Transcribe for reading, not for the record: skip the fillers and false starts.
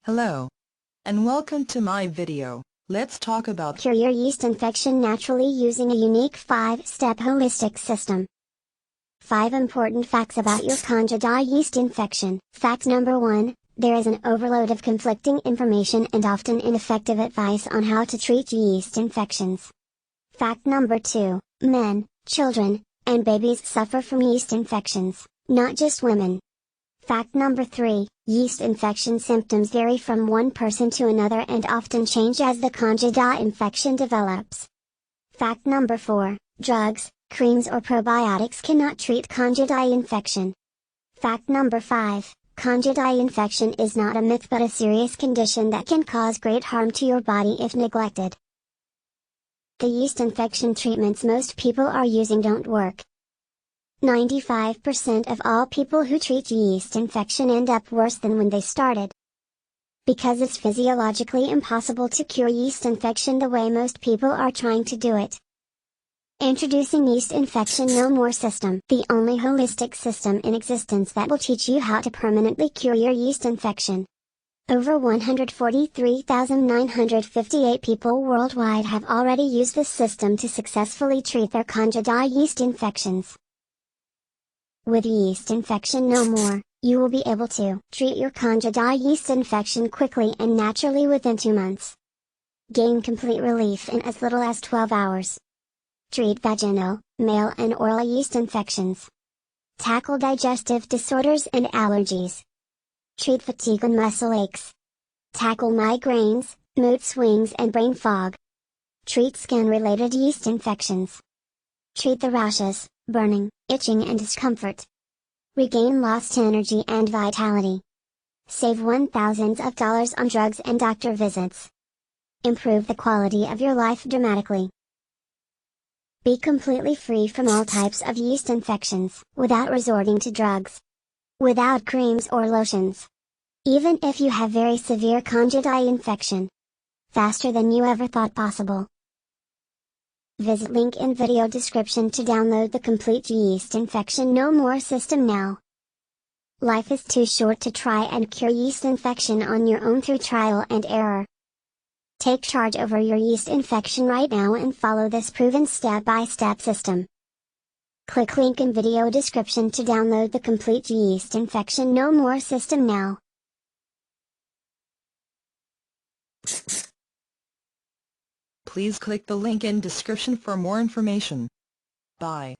Hello, and welcome to my video. Let's talk about Cure your yeast infection naturally using a unique 5-step holistic system. 5 important facts about your Candida yeast infection. Fact number 1, there is an overload of conflicting information and often ineffective advice on how to treat yeast infections. Fact number 2, men, children, and babies suffer from yeast infections, not just women. Fact number 3, yeast infection symptoms vary from one person to another and often change as the Candida infection develops. Fact number 4, drugs, creams or probiotics cannot treat Candida infection. Fact number 5, Candida infection is not a myth but a serious condition that can cause great harm to your body if neglected. The yeast infection treatments most people are using don't work. 95% of all people who treat yeast infection end up worse than when they started. Because it's physiologically impossible to cure yeast infection the way most people are trying to do it. Introducing Yeast Infection No More System, the only holistic system in existence that will teach you how to permanently cure your yeast infection. Over 143,958 people worldwide have already used this system to successfully treat their Candida yeast infections. With Yeast Infection No More, you will be able to treat your Candida yeast infection quickly and naturally within 2 months. Gain complete relief in as little as 12 hours. Treat vaginal, male and oral yeast infections. Tackle digestive disorders and allergies. Treat fatigue and muscle aches. Tackle migraines, mood swings and brain fog. Treat skin-related yeast infections. Treat the rashes, burning, itching and discomfort. Regain lost energy and vitality. Save thousands of dollars on drugs and doctor visits. Improve the quality of your life dramatically. Be completely free from all types of yeast infections without resorting to drugs. Without creams or lotions. Even if you have very severe Candida infection. Faster than you ever thought possible. Visit link in video description to download the complete Yeast Infection No More system now. Life is too short to try and cure yeast infection on your own through trial and error. Take charge over your yeast infection right now and follow this proven step-by-step system. Click link in video description to download the complete Yeast Infection No More system now. Please click the link in description for more information. Bye.